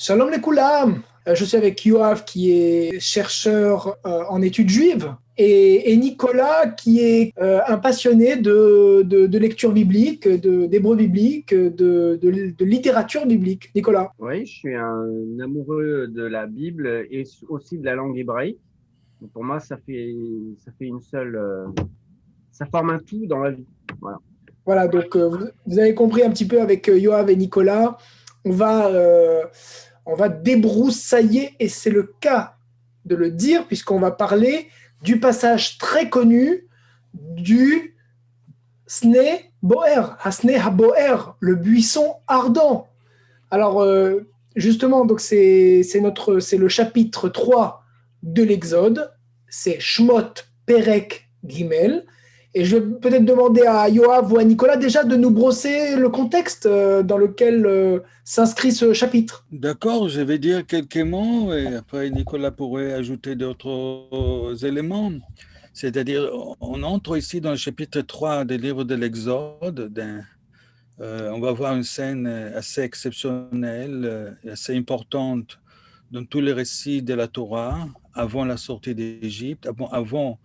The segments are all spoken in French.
Shalom les Koulam. Je suis avec Yoav qui est chercheur en études juives et Nicolas qui est un passionné de lecture biblique, d'hébreu biblique, de littérature biblique. Nicolas. Oui, je suis un amoureux de la Bible et aussi de la langue hébraïque. Donc, pour moi, ça fait une seule, ça forme un tout dans la vie. Voilà. Voilà, donc vous avez compris un petit peu avec Yoav et Nicolas, on va, euh, on va débroussailler, et c'est le cas de le dire, puisqu'on va parler du passage très connu du Sne Boer, Hasne Haboer, le buisson ardent. Alors, justement, donc c'est le chapitre 3 de l'Exode, c'est Shmot Perek Gimel. Et je vais peut-être demander à Yoav ou à Nicolas déjà de nous brosser le contexte dans lequel s'inscrit ce chapitre. D'accord, je vais dire quelques mots et après Nicolas pourrait ajouter d'autres éléments. C'est-à-dire, on entre ici dans le chapitre 3 du livre de l'Exode. On va voir une scène assez exceptionnelle, assez importante dans tous les récits de la Torah, avant la sortie d'Égypte, avant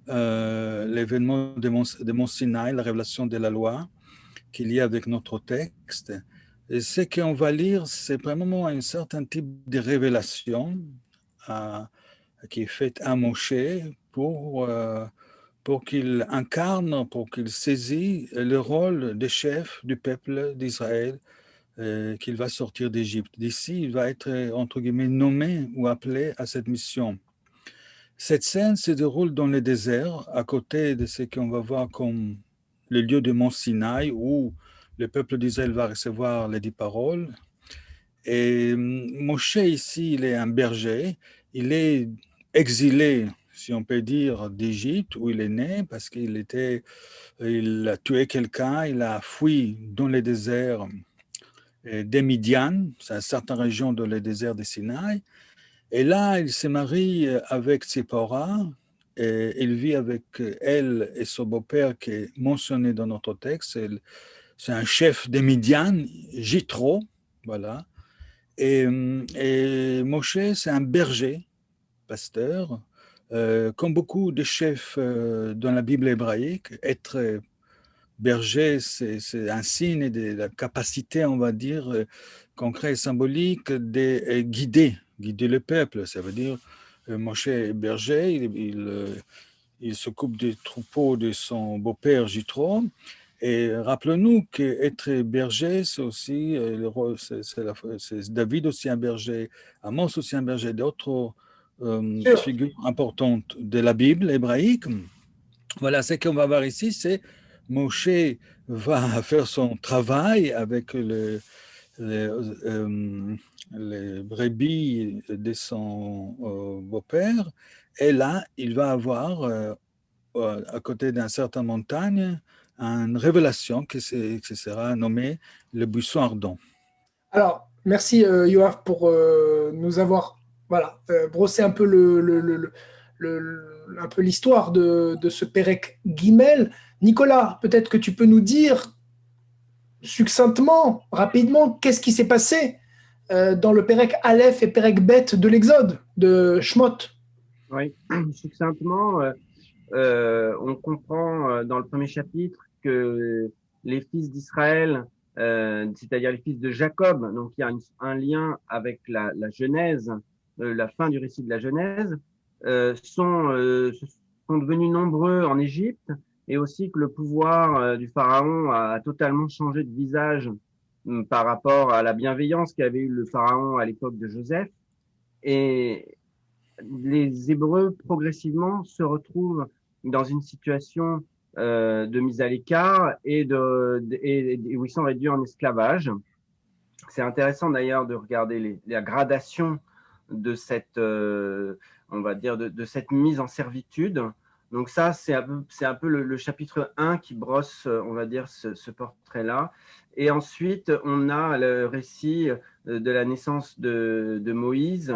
l'événement de Mont Sinaï, la révélation de la loi qu'il y a avec notre texte. Et ce qu'on va lire, c'est vraiment un certain type de révélation euh, qui est faite à Moshe pour qu'il incarne, pour qu'il saisisse le rôle de chef du peuple d'Israël qu'il va sortir d'Égypte. D'ici, il va être, entre guillemets, nommé ou appelé à cette mission. Cette scène se déroule dans le désert, à côté de ce qu'on va voir comme le lieu de Mont Sinaï, où le peuple d'Israël va recevoir les 10 paroles. Et Moshe, ici, il est un berger. Il est exilé, si on peut dire, d'Égypte, où il est né, parce il a tué quelqu'un, il a fui dans le désert des Midian, c'est une certaine région dans le désert de Sinaï. Et là, il se marie avec Tsipora, et il vit avec elle et son beau-père qui est mentionné dans notre texte. C'est un chef des Midian, Jitro, voilà. Et Moshe, c'est un berger, pasteur. Comme beaucoup de chefs dans la Bible hébraïque, être berger, c'est un signe de la capacité, on va dire, concrète et symbolique de guider le peuple. Ça veut dire, Moshe est berger, il s'occupe des troupeaux de son beau-père Jitro. Et rappelons-nous qu'être berger, c'est aussi le rôle, c'est David aussi un berger, Amos aussi un berger, d'autres figures importantes de la Bible hébraïque. Voilà, ce qu'on va voir ici, c'est Moshe va faire son travail avec les brebis de son beau-père, et là, il va avoir, à côté d'une certaine montagne, une révélation qui sera nommée le buisson ardent. Alors, merci Yoav pour nous avoir voilà, brossé un peu un peu l'histoire de ce Perek Gimel. Nicolas, peut-être que tu peux nous dire succinctement, rapidement, qu'est-ce qui s'est passé dans le Perek Aleph et Perek Bet de l'Exode, de Shmot. Oui, succinctement, on comprend dans le premier chapitre que les fils d'Israël, c'est-à-dire les fils de Jacob, donc il y a un lien avec la Genèse, la fin du récit de la Genèse, sont devenus nombreux en Égypte, et aussi que le pouvoir du pharaon a totalement changé de visage par rapport à la bienveillance qu'avait eu le pharaon à l'époque de Joseph. Et les Hébreux progressivement se retrouvent dans une situation de mise à l'écart et où ils sont réduits en esclavage. C'est intéressant d'ailleurs de regarder la gradation de cette, on va dire, de cette mise en servitude. Donc ça, c'est un peu le chapitre 1 qui brosse, on va dire, ce portrait-là. Et ensuite, on a le récit de la naissance de Moïse.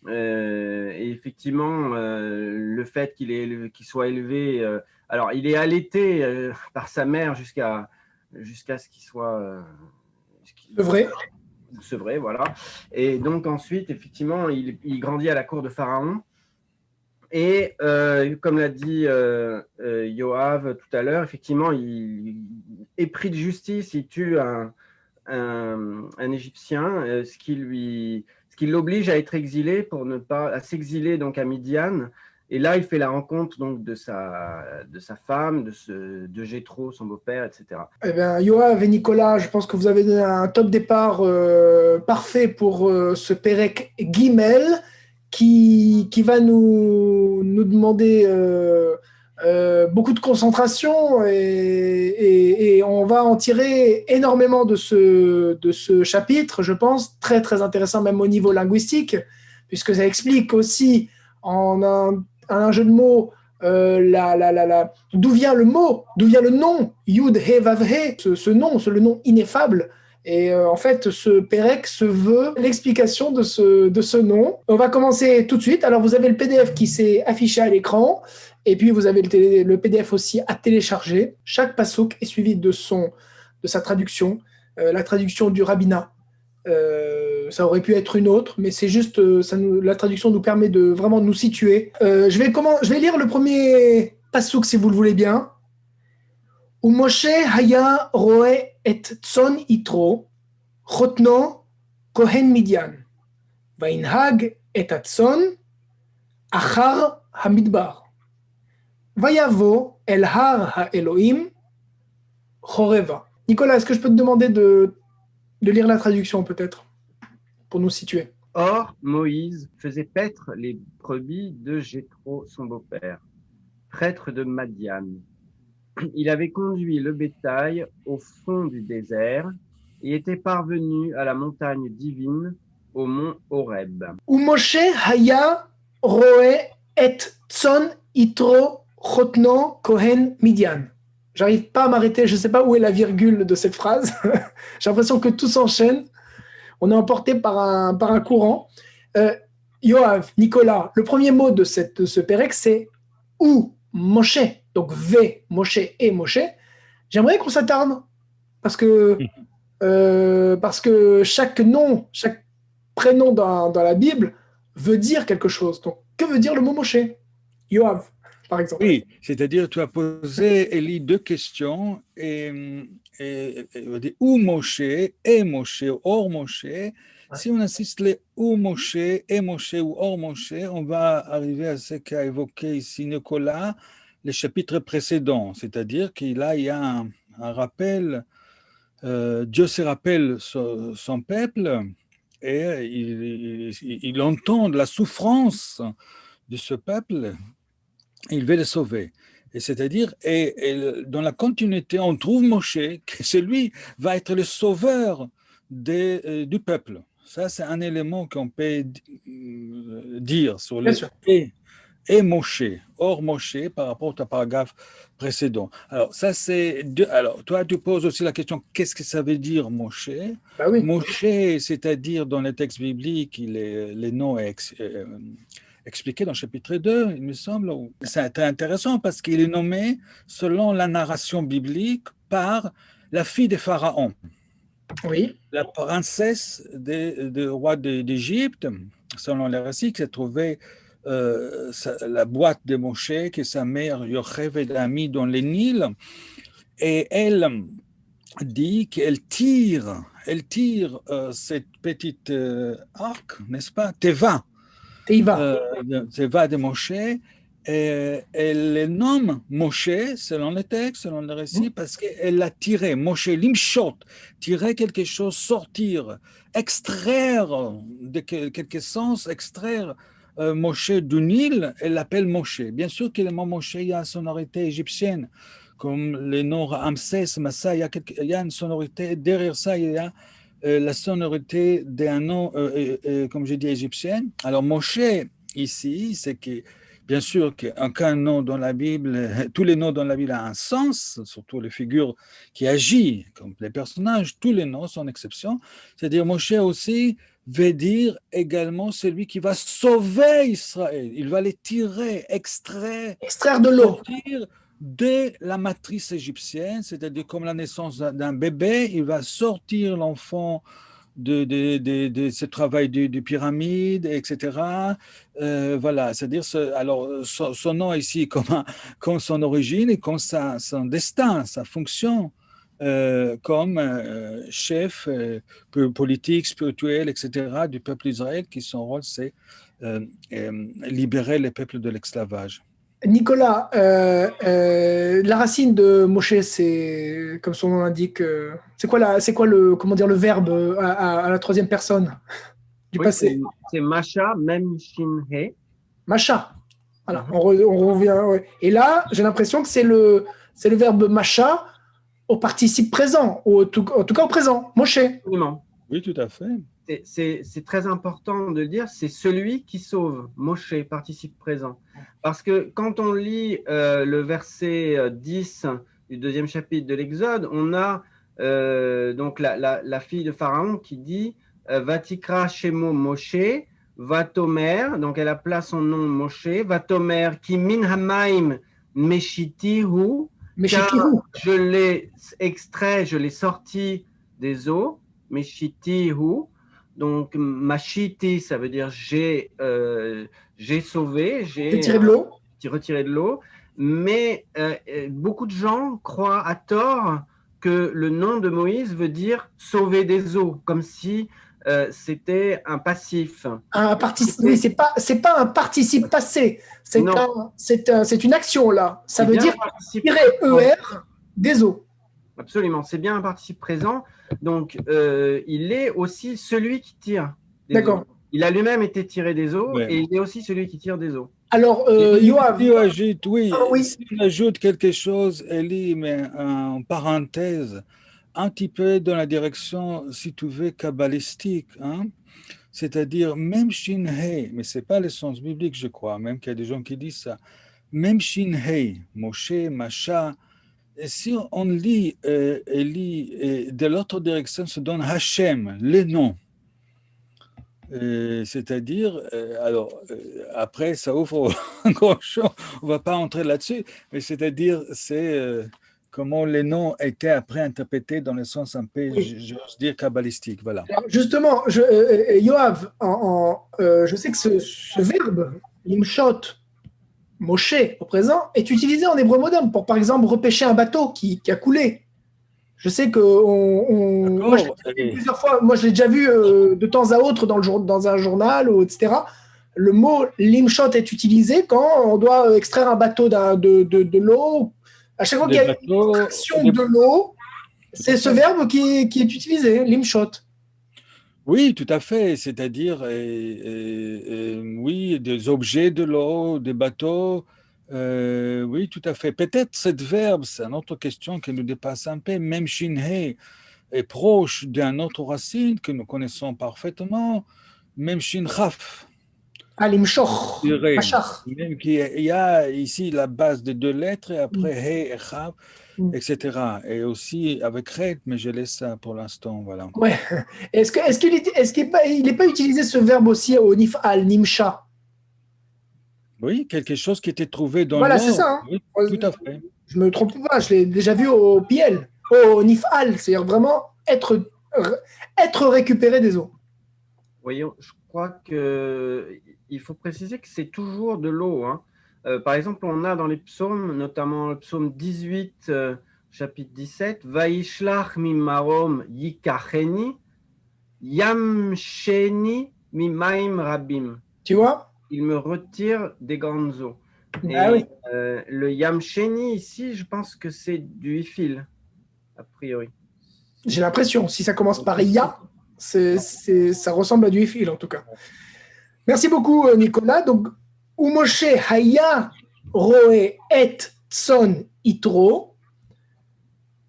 Et effectivement, le fait qu'il soit élevé, alors il est allaité par sa mère jusqu'à ce qu'il soit, C'est vrai. sevré, voilà. Et donc ensuite, effectivement, il grandit à la cour de Pharaon. Et comme l'a dit Yoav tout à l'heure, effectivement, il est pris de justice, il tue un Égyptien, ce qui l'oblige à être exilé pour ne pas à s'exiler donc à Midian. Et là, il fait la rencontre donc de sa femme, de Jéthro, son beau-père, etc. Eh bien, Yoav et Nicolas, je pense que vous avez donné un top départ parfait pour ce Pérec Guimel qui va nous demander beaucoup de concentration et on va en tirer énormément de ce chapitre, je pense, très très intéressant même au niveau linguistique, puisque ça explique aussi en un jeu de mots d'où vient le mot, d'où vient le nom Yud He Vav He, ce nom, le nom ineffable. Et en fait, ce Pérec se veut l'explication de ce nom. On va commencer tout de suite. Alors, vous avez le PDF qui s'est affiché à l'écran. Et puis, vous avez le PDF aussi à télécharger. Chaque passouk est suivi de sa traduction, la traduction du rabbinat. Ça aurait pu être une autre, mais c'est juste, la traduction nous permet de vraiment nous situer. Je vais lire le premier passouk, si vous le voulez bien. Moshe haya roe et tson itro, chotno kohen Midian, vainhag et atson, achar hamidbar. Vayavo el har ha-Elohim, choreva. Nicolas, est-ce que je peux te demander de lire la traduction peut-être, pour nous situer? Or, Moïse faisait paître les brebis de Jéthro, son beau-père, prêtre de Madian. Il avait conduit le bétail au fond du désert et était parvenu à la montagne divine, au mont Horeb. Moshe haya roe et tson itro chotno kohen Midian. J'arrive pas à m'arrêter, je sais pas où est la virgule de cette phrase. J'ai l'impression que tout s'enchaîne. On est emporté par un courant. Yoav, Nicolas, le premier mot de ce Pérec, c'est ou Moshe. Donc V, Moshe et Moshe. J'aimerais qu'on s'attarde parce que chaque nom, chaque prénom dans la Bible veut dire quelque chose. Donc, que veut dire le mot Moshe? Yoav, par exemple. Oui, c'est-à-dire tu as posé, Elie, deux questions et ou Moshe et Moshe, or Moshe. Ouais. Si on insiste les ou Moshe et Moshe ou or Moshe, on va arriver à ce qu'a évoqué ici Nicolas, les chapitres précédents, c'est-à-dire qu'il y a un rappel, Dieu se rappelle son peuple et il entend la souffrance de ce peuple. Il veut les sauver. Et c'est-à-dire, et dans la continuité, on trouve Moshe, que celui va être le sauveur du peuple. Ça, c'est un élément qu'on peut dire sur le et Moshe, hors Moshe, par rapport au paragraphe précédent. Alors, ça, c'est alors, toi, tu poses aussi la question, qu'est-ce que ça veut dire Moshe? Bah oui. Moshe, c'est-à-dire dans les textes bibliques, les noms expliqué dans le chapitre 2, il me semble. C'est très intéressant parce qu'il est nommé, selon la narration biblique, par la fille de Pharaon. Oui. La princesse du roi d'Égypte, selon les récits, qui s'est trouvée la boîte de Moshe que sa mère Yocheved a mis dans le Nil. Et elle dit qu'elle tire cette petite arc, n'est-ce pas, Teva de Moshe, et elle le nomme Moshe, selon le texte, selon le récit, parce qu'elle l'a tiré, Moshe, limshot, tirer quelque chose, sortir, extraire, de quelque sens, extraire Moshe du Nil, elle l'appelle Moshe. Bien sûr que le mot Moshe, il y a une sonorité égyptienne, comme le nom Ramsès, Massa, il y a une sonorité, derrière ça, il y a la sonorité d'un nom, comme je dis, égyptien. Alors, Moshe, ici, c'est que, bien sûr, qu'aucun nom dans la Bible, tous les noms dans la Bible ont un sens, surtout les figures qui agissent, comme les personnages, tous les noms sont exception. C'est-à-dire, Moshe aussi veut dire également celui qui va sauver Israël. Il va les tirer, extraire de l'eau. De la matrice égyptienne, c'est-à-dire comme la naissance d'un bébé, il va sortir l'enfant de ce travail du pyramide, etc. Voilà, c'est-à-dire, alors, son nom ici, comme son origine et comme son destin, sa fonction comme chef politique, spirituel, etc., du peuple d'Israël, qui son rôle, c'est libérer les peuples de l'esclavage. Nicolas, la racine de Moshe, c'est, comme son nom l'indique, c'est quoi comment dire, le verbe à la troisième personne du Oui, passé? c'est Masha, même Shinhe. Macha. Voilà, on revient. Ouais. Et là, j'ai l'impression que c'est le verbe macha au participe présent, ou en tout cas au présent, Moshe. Absolument. Oui, tout à fait. C'est très important de le dire, c'est celui qui sauve, Moshe, participe présent. Parce que quand on lit le verset 10 du deuxième chapitre de l'Exode, on a donc la fille de Pharaon qui dit Vatikra Shemo Moshe, Vatomer, donc elle appela son nom Moshe, Vatomer ki min hamaim meshitihu, car Meshitihu. je l'ai extrait, je l'ai sorti des eaux, meshitihu. Donc, machiti, ça veut dire j'ai sauvé, J'ai tiré de l'eau. retiré de l'eau. Mais beaucoup de gens croient à tort que le nom de Moïse veut dire sauver des eaux, comme si c'était un passif. Oui, c'est pas un participe passé. C'est une action là. Ça veut dire tirer ER des eaux. Absolument, c'est bien un participe présent. Donc, il est aussi celui qui tire des D'accord. eaux. Il a lui-même été tiré des eaux Ouais. et il est aussi celui qui tire des eaux. Alors, Yoav. S'il ajoute quelque chose, Elie, mais en parenthèse, un petit peu dans la direction, si tu veux, kabbalistique, hein? C'est-à-dire même Shin-Hei, mais ce n'est pas le sens biblique, je crois, même qu'il y a des gens qui disent ça, même Shin-Hei, Moshe, Masha, et si on lit, de l'autre direction se donne Hachem, les noms. C'est-à-dire, après, ça ouvre un grand champ, on ne va pas entrer là-dessus, mais c'est-à-dire, c'est comment les noms étaient après interprétés dans le sens un peu, j'ose dire, kabbalistique. Voilà. Alors, justement, Yoav, je sais que ce verbe, limshot, Moshe, au présent, est utilisé en hébreu moderne pour, par exemple, repêcher un bateau qui a coulé. Je sais que moi, plusieurs fois, moi, je l'ai déjà vu de temps à autre dans un journal, etc. Le mot limshot est utilisé quand on doit extraire un bateau de l'eau. À chaque fois qu'il y a une extraction de l'eau, c'est ce verbe qui est utilisé, limshot. Oui, tout à fait. C'est-à-dire, oui, des objets de l'eau, des bateaux. Oui, tout à fait. Peut-être cette verbe, c'est une autre question qui nous dépasse un peu. Même Shinhei est proche d'une autre racine que nous connaissons parfaitement, même Shinchaf. Ah, limshoch, machach. Même qu'il y a ici la base de deux lettres et après He et Chav, etc. Et aussi avec Red, mais je laisse ça pour l'instant. Voilà. Ouais. Est-ce qu'il n'est pas utilisé ce verbe aussi au Nif'al, Nimsha? Oui, quelque chose qui était trouvé dans Voilà, l'eau. c'est ça. Hein. Oui, tout à fait. Je me trompe pas, je l'ai déjà vu au PL, au Nif'al, c'est-à-dire vraiment être récupéré des eaux. Voyons, je crois qu'il faut préciser que c'est toujours de l'eau. Hein. Par exemple, on a dans les psaumes, notamment le psaume 18, chapitre 17, Vaishlach mimarom yikacheni, yamsheni mimaim rabim. Tu vois? Il me retire des grandes eaux. Ah, et oui. Le yamsheni ici, je pense que c'est du ifil, a priori. J'ai l'impression, si ça commence par ya, ça ressemble à du ifil en tout cas. Merci beaucoup, Nicolas. Donc, Umoshe Haya Roe et Tson Itro.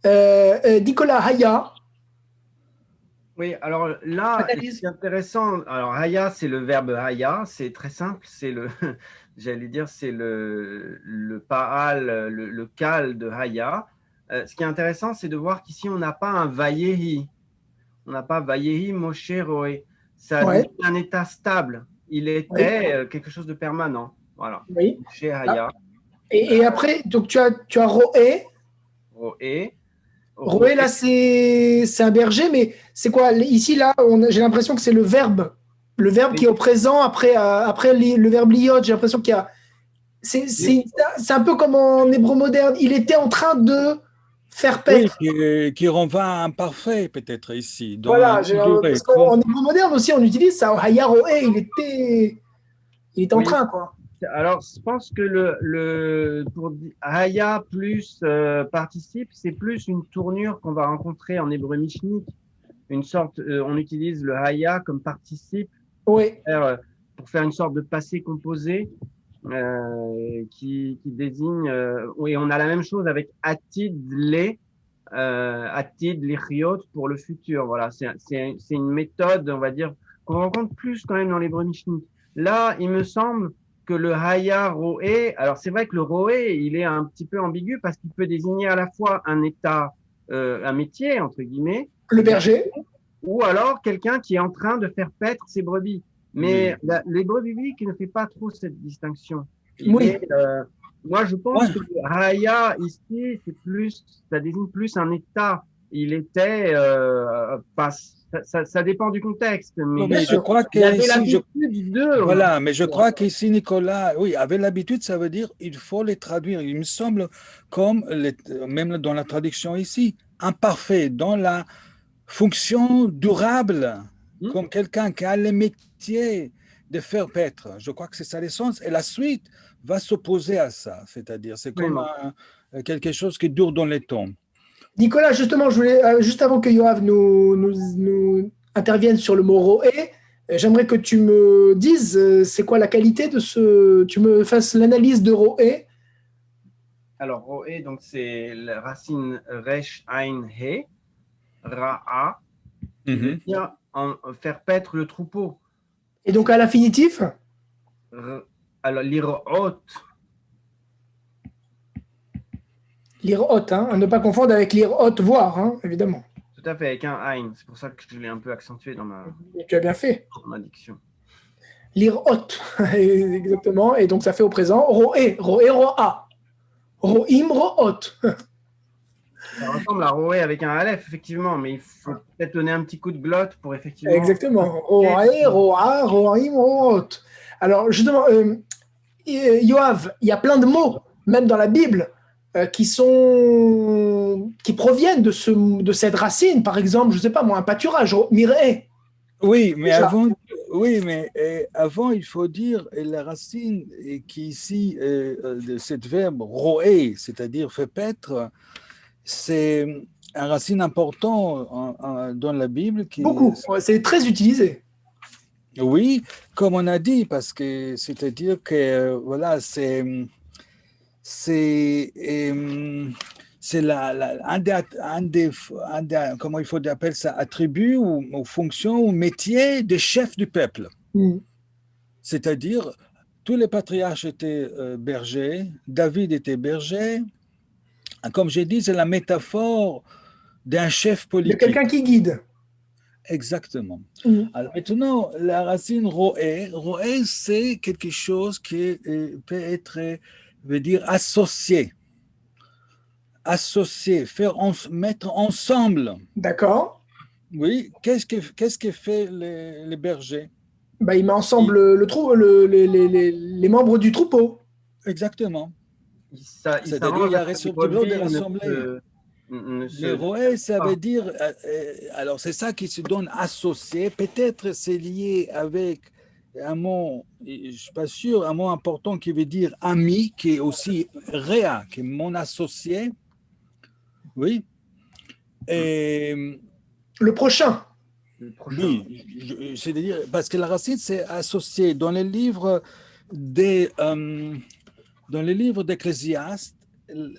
Nicolas Haya. Oui, alors là, c'est intéressant. Alors, haya, c'est le verbe haya, c'est très simple, c'est j'allais dire, c'est le paal, le kal de haya. Ce qui est intéressant, c'est de voir qu'ici, on n'a pas un vayehi. On n'a pas vayehi Moshe Roé. Ça dit un état stable. Il était quelque chose de permanent. Voilà. Oui. Moshe haya. Et après, donc tu as Roé. Roé. Roé, là, c'est un berger, mais c'est quoi? Ici, là, j'ai l'impression que c'est le verbe. Le verbe qui est au présent après le verbe liot. J'ai l'impression qu'il y a. C'est un peu comme en hébreu moderne. Il était en train de faire Oui, paître. qui renvoie à un parfait peut-être ici, dans Voilà, un durée. parce qu'en hébreu moderne aussi, on utilise ça. Haya roé, il était en Oui. train, quoi. Alors, je pense que pour haya plus participe, c'est plus une tournure qu'on va rencontrer en hébreu mishnique. Une sorte, on utilise le haya comme participe Oui, pour faire une sorte de passé composé qui désigne. Oui, on a la même chose avec atid lichiot pour le futur. Voilà, c'est une méthode, on va dire, qu'on rencontre plus quand même dans l'hébreu mishnique. Là, il me semble que le haya roé, alors c'est vrai que le roé, il est un petit peu ambigu parce qu'il peut désigner à la fois un état, un métier, entre guillemets, le berger. ou alors quelqu'un qui est en train de faire paître ses brebis. Mais l'hébreu biblique ne fait pas trop cette distinction. Oui. Moi, je pense que le haya ici, ça désigne plus un état. Il était, ça dépend du contexte, mais je crois il avait qu'ici, l'habitude de. voilà, mais je crois qu'ici, Nicolas, oui, avait l'habitude, ça veut dire il faut les traduire. Il me semble, comme même dans la traduction ici, imparfait, dans la fonction durable, comme quelqu'un qui a le métier de faire paître. Je crois que c'est ça l'essence. Et la suite va s'opposer à ça, c'est-à-dire c'est comme quelque chose qui dure dans les temps. Nicolas, justement, je voulais, juste avant que Yoav nous intervienne sur le mot roé, j'aimerais que tu me dises c'est quoi la qualité de tu me fasses l'analyse de roé. Alors, roé, donc c'est la racine resh, ain, he, ra'a, qui veut dire faire paître le troupeau. Et donc à l'infinitif? Alors, l'irot. L'irot, hein, à ne pas confondre avec l'irot, voir, hein, évidemment. Tout à fait, avec un ein. C'est pour ça que je l'ai un peu accentué dans Tu as bien fait. ma diction. L'irot, exactement. Et donc ça fait au présent roé, roé, roa. Roim, root. Ça ressemble à roé avec un aleph, effectivement, mais il faut peut-être donner un petit coup de glotte pour effectivement. Exactement. Roé, roa, roim, root. Alors justement, Yoav, il y a plein de mots, même dans la Bible, qui proviennent de cette racine. Par exemple, je ne sais pas moi, un pâturage, miré. Oui, mais avant, il faut dire la racine qui ici de cette verbe roé, c'est-à-dire fait paître, c'est un racine important dans la Bible. Beaucoup. C'est très utilisé. Oui, comme on a dit, parce que c'est-à-dire que voilà, c'est comment il faut appeler ça, attribut ou fonction ou métier de chef du peuple. C'est-à-dire, tous les patriarches étaient bergers, David était berger. Comme j'ai dit, c'est la métaphore d'un chef politique. De quelqu'un qui guide. Exactement. Alors maintenant, la racine roé, c'est quelque chose qui peut être, veut dire associé, mettre ensemble. D'accord. Oui. Qu'est-ce que fait les bergers? Il met ensemble les membres du troupeau. Exactement. C'est-à-dire, il y a de rassembler. Le roé, ça veut dire, alors c'est ça qui se donne associé, peut-être c'est lié avec un mot, je ne suis pas sûr, un mot important qui veut dire ami, qui est aussi réa, qui est mon associé, oui. Et, le prochain. Oui, c'est-à-dire, parce que la racine, c'est associé. Dans les livres d'Ecclésiaste,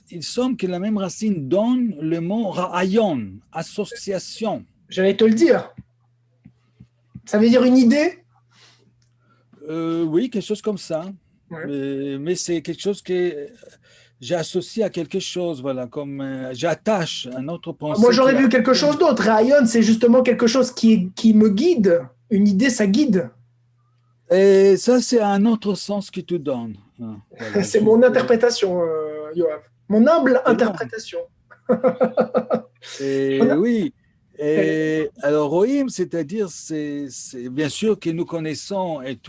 il semble que la même racine donne le mot ra'ayon, association. J'allais te le dire. Ça veut dire une idée? Oui, quelque chose comme ça. Ouais. Mais c'est quelque chose que j'ai associé à quelque chose, voilà, comme j'attache un autre pensée. Moi, j'aurais vu quelque chose d'autre. Ra'ayon, c'est justement quelque chose qui me guide. Une idée, ça guide. Et ça, c'est un autre sens qui te donne. Voilà, c'est mon interprétation, Yoav. Mon humble interprétation. Et oui. Et alors, Rohim, c'est-à-dire, c'est bien sûr que nous connaissons et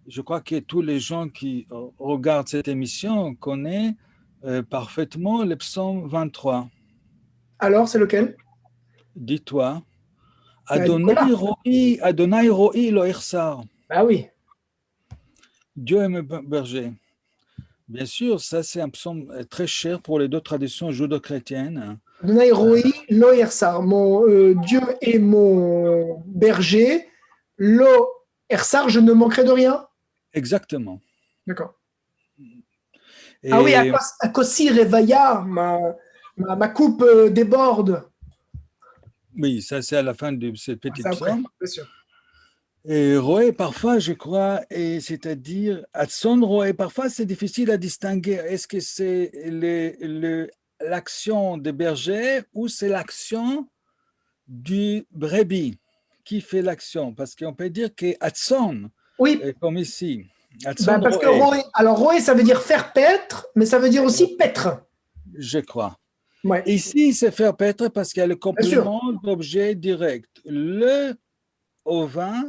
je crois que tous les gens qui regardent cette émission connaissent parfaitement le psaume 23. Alors, c'est lequel? Dis-toi, Bah, Nicolas. Adonai Ro'i lo ichsar. Bah oui. Dieu est mon berger. Bien sûr, ça c'est un psaume très cher pour les deux traditions judo-chrétiennes. Adonai Roi lo ersar. Mon Dieu est mon berger. Lo ersar, je ne manquerai de rien. Exactement. D'accord. Ah oui, Et à Kossi Revaya, ma coupe déborde. oui, ça c'est à la fin de ce Ah, petit c'est après, psaume. bien sûr. Et Roé, parfois, je crois, et c'est-à-dire, Atson Roé, parfois c'est difficile à distinguer. Est-ce que c'est l'action des bergers ou c'est l'action du brebis qui fait l'action? Parce qu'on peut dire que Atson, Oui, comme ici, bah Atson parce que Roé, Roé, alors Roé, ça veut dire faire paître, mais ça veut dire aussi paître. je crois. Ouais, Ici, c'est faire paître parce qu'il y a le bien sûr. complément d'objet direct. Le ovin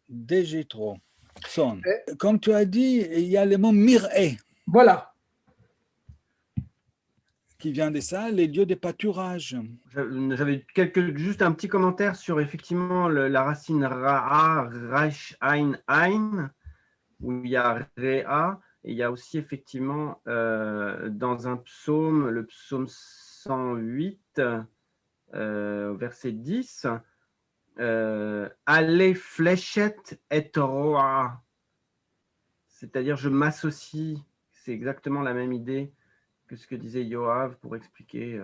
des Jétro. Son. Comme tu as dit, il y a le mot mir'e Voilà. qui vient de ça, les lieux de pâturage. J'avais juste un petit commentaire sur effectivement la racine ra'a, resh, ein, où il y a réa, et il y a aussi effectivement dans un psaume, le psaume 108, verset 10, allez fléchette et roa, c'est-à-dire je m'associe, c'est exactement la même idée que ce que disait Yoav pour expliquer.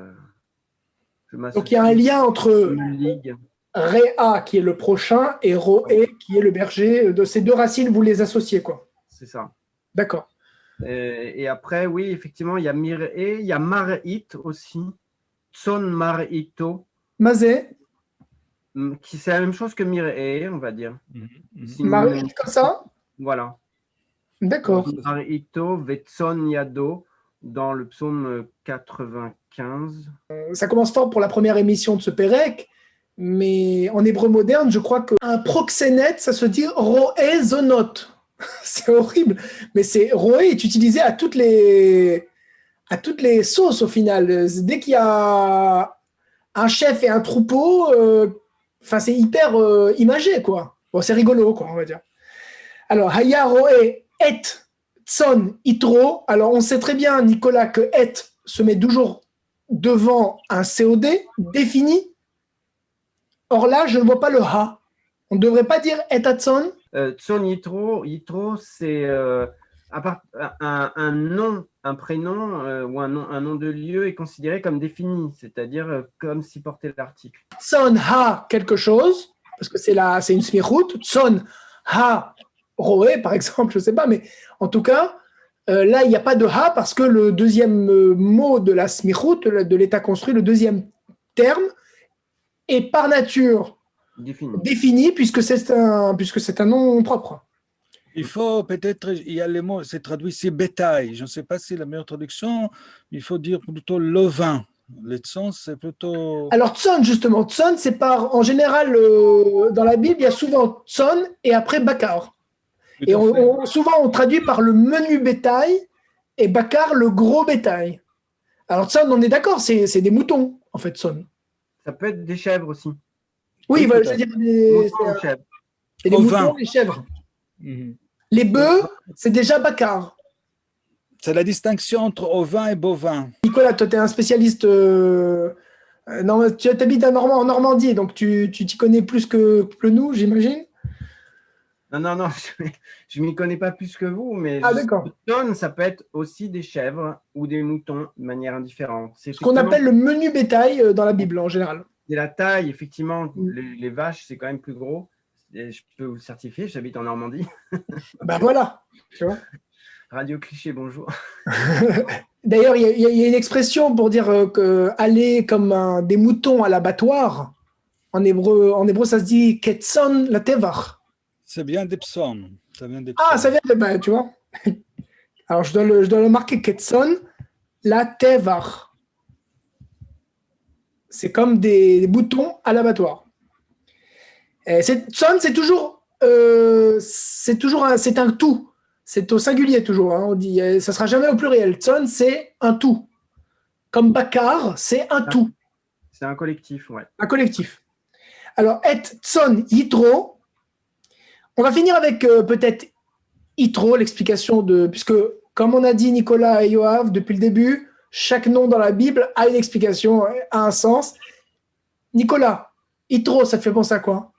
Je Donc il y a un lien entre ligue. Réa, qui est le prochain, et Roé, qui est le berger. De ces deux racines, vous les associez, quoi. C'est ça. D'accord. Et après, oui, effectivement, il y a Mir'e, il y a Mar'it aussi, Tson Mar'ito, Mazé, qui c'est la même chose que Mir'e, on va dire. Marie, comme ça. Voilà. D'accord. Mar'ito, Vetson Yado, dans le psaume 95. Ça commence fort pour la première émission de ce Pérec, mais en hébreu moderne, je crois qu'un proxénète, ça se dit Roé Zonot. C'est horrible, mais c'est Roé est utilisé à toutes les sauces au final. Dès qu'il y a un chef et un troupeau, c'est hyper imagé, quoi. Bon, c'est rigolo, quoi, on va dire. Alors, Haya Roé et Tson Itro. Alors, on sait très bien, Nicolas, que et se met toujours devant un COD défini. Or là, je ne vois pas le ha. On ne devrait pas dire et Tson. Tson Yitro, c'est un nom, un prénom ou un nom de lieu est considéré comme défini, c'est-à-dire comme si portait l'article. Tson ha quelque chose, parce que c'est une smichout. Tson ha roé, par exemple, je ne sais pas, mais en tout cas, là, il n'y a pas de ha parce que le deuxième mot de la smichout, de l'état construit, le deuxième terme, est par nature défini puisque c'est un nom propre. Il faut peut-être, il y a le mot, c'est traduit, c'est bétail. Je ne sais pas si la meilleure traduction, il faut dire plutôt l'ovin. Le tson, c'est plutôt. Alors, tson, justement, tson, c'est en général, dans la Bible, il y a souvent tson et après bakar. Et souvent, on traduit par le menu bétail et bakar, le gros bétail. Alors, tson, on est d'accord, c'est des moutons, en fait, tson. Ça peut être des chèvres aussi. Oui, voilà, c'est-à-dire des moutons, des chèvres. Mm-hmm. Les bœufs, c'est déjà bakar. C'est la distinction entre ovin et bovin. Nicolas, toi, tu es un spécialiste. Non, tu habites en Normandie, donc tu t'y connais plus que nous, j'imagine. Non, je ne m'y connais pas plus que vous, mais ça peut être aussi des chèvres ou des moutons de manière indifférente. C'est ce qu'on appelle le menu bétail dans la Bible en général. C'est la taille, effectivement. Les vaches, c'est quand même plus gros. Et je peux vous le certifier, j'habite en Normandie. Ben voilà, tu vois. Radio Cliché, bonjour. D'ailleurs, il y a une expression pour dire aller comme des moutons à l'abattoir. En hébreu, ça se dit ketson la tevach. C'est bien des psaumes. Ça vient de, tu vois. Alors, je dois le marquer ketson la tevach. C'est comme des boutons à l'abattoir. Tson, c'est un tout. C'est au singulier toujours. Hein. On dit, ça ne sera jamais au pluriel. Tson, c'est un tout. Comme bakar, c'est un tout. C'est un collectif, ouais. Un collectif. Alors, et tson yitro. On va finir avec peut-être yitro, l'explication de. Puisque, comme on a dit Nicolas et Yoav depuis le début, chaque nom dans la Bible a une explication, a un sens. Nicolas, yitro, ça te fait penser à quoi?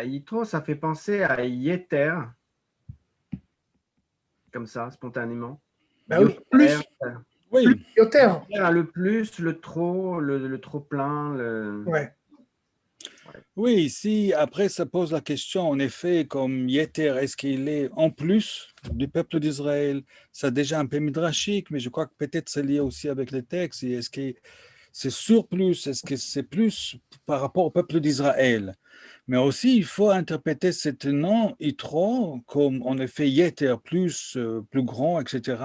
Yitro, ça fait penser à Yeter. Comme ça, spontanément. Oui, plus. Oui. Yoter. Le plus, le trop, le trop plein. Ouais. Oui, ici, après, ça pose la question, en effet, comme Yeter, est-ce qu'il est en plus du peuple d'Israël? C'est déjà un peu midrashique, mais je crois que peut-être c'est lié aussi avec les textes. Est-ce que c'est surplus? Est-ce que c'est plus par rapport au peuple d'Israël? Mais aussi, il faut interpréter ce nom Yitro comme en effet Yeter, plus grand, etc.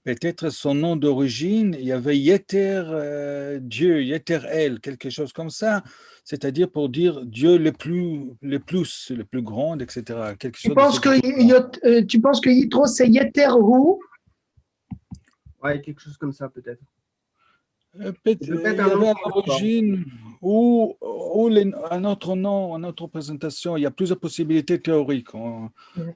Peut-être son nom d'origine, il y avait Yeter Dieu, Yeter El, quelque chose comme ça, c'est-à-dire pour dire Dieu le plus, le plus grand, etc. Quelque Tu chose penses que Yitro, c'est Yeterhu? Ouais, quelque chose comme ça, peut-être. Peut-être il y avait à l'origine ou un autre nom, une autre représentation. Il y a plusieurs possibilités théoriques.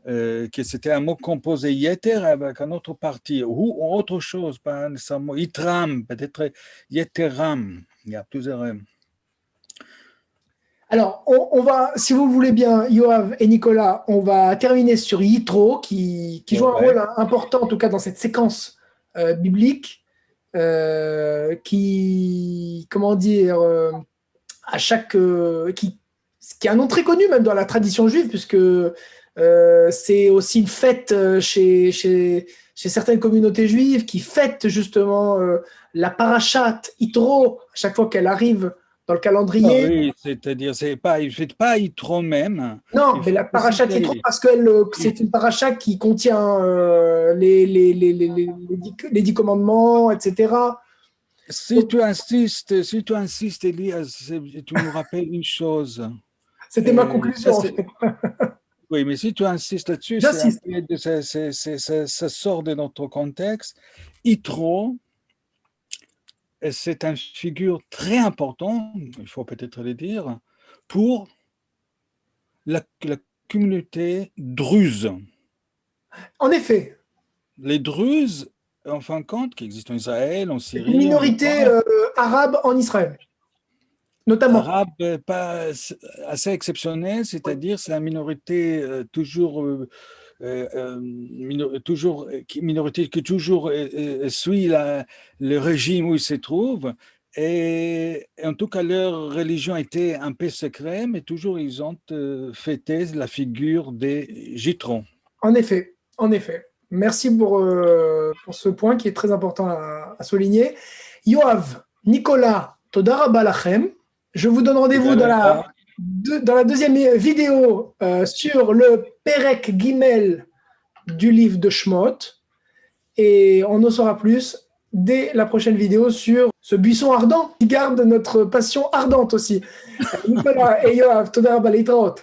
Que c'était un mot composé Yeter avec un autre parti ou autre chose, pas nécessairement Yitram, peut-être Yeteram. Il y a plusieurs. Alors, on va, si vous voulez bien, Yoav et Nicolas, on va terminer sur Yitro qui joue un rôle important, en tout cas dans cette séquence biblique. Comment dire, à chaque, qui a un nom très connu même dans la tradition juive, puisque c'est aussi une fête chez certaines communautés juives qui fêtent justement la parashat Yitro à chaque fois qu'elle arrive dans le calendrier. Ah oui, c'est-à-dire, il ne fait pas Yitro même. Non, mais la parashat Yitro, parce que c'est une parasha qui contient les 10 commandements, etc. Si tu insistes, Elias, tu me rappelles une chose. C'était ma conclusion. Oui, mais si tu insistes là-dessus, ça sort de notre contexte. Yitro, c'est une figure très importante, il faut peut-être le dire, pour la communauté druze. En effet. Les Druzes, en fin de compte, qui existent en Israël, en Syrie. Une minorité arabe en Israël, notamment. Arabe pas assez exceptionnelle, c'est-à-dire c'est une minorité minorité qui toujours suit le régime où il se trouve. Et en tout cas, leur religion était un peu secrète, mais toujours ils ont fêté la figure des Gitrons. En effet, en effet. Merci pour ce point qui est très important à souligner. Yoav, Nicolas, Toda Rabba Lachem. Je vous donne rendez-vous dans la deuxième vidéo sur le Perek Gimel du livre de Shemot. Et on en saura plus dès la prochaine vidéo sur ce buisson ardent qui garde notre passion ardente aussi. Nicolas et Yoav, Toda Rabba Leitraot.